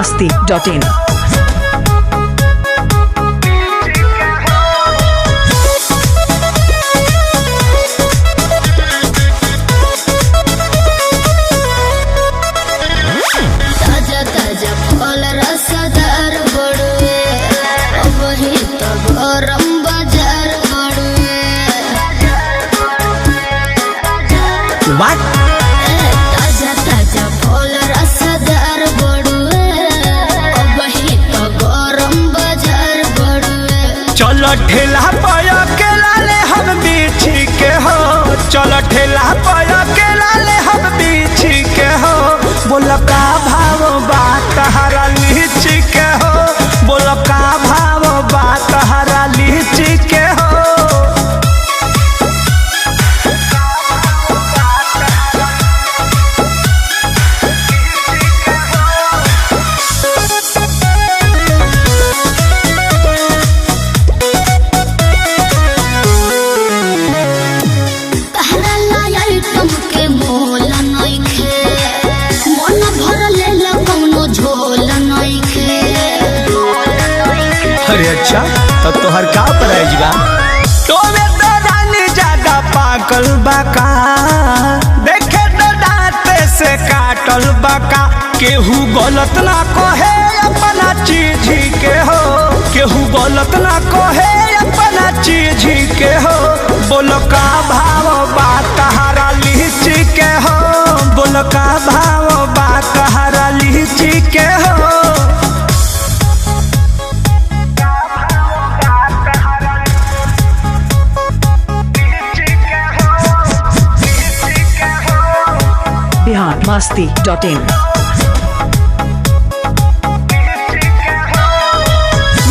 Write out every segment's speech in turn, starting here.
biharmasti.in। ताजा ताजा फल रसदार बड़ुए, वही तो गरम बाजार बड़ुए। चलो ठेला पाया के लाले हम बीछी के हो, चलो ठेला पाया के लाले हम बीछी के हो। बोलो का भाव बात हरा लीची के हो, बोलो का भाव बात हरा लीची के हो। अरे अच्छा तो तोहर का प्राइज बा? तो में तो रानी ज्यादा पागल बाका, देखे तो दांते से काटल बाका। केहू गलत ना कहे अपना चीज के हो, केहू गलत ना कहे अपना चीज के हो। बोलो का भाव बात हरा लीची के हो, बोलो का भाव बात हरा लीची के हो। biharmasti.in।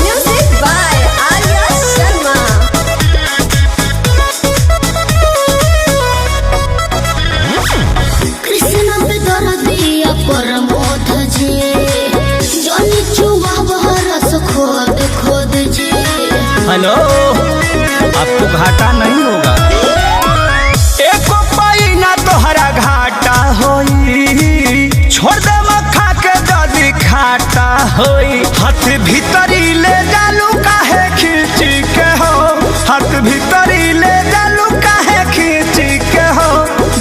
Music by Arya Sharma। Krishna पे दर्दिया परमोध जी, जनी चुवा बरस खोद खोद जी। हेलो, आपको घाटा नहीं होगा, एको पाई ना तोहरा घाटा होई। छोड़ दे मखा के जदी खाटा होई। हाथ भीतरी ले जालू काहे खींची के हो, हाथ भीतरी ले जालू काहे खींची के हो।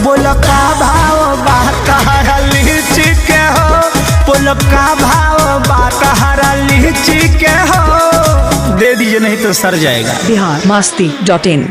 बोलो का भाव बात हरा लीची के हो, बोलो का भाव बात हरा लीची के हो। दे दीजिए नहीं तो सर जाएगा। biharmasti.in।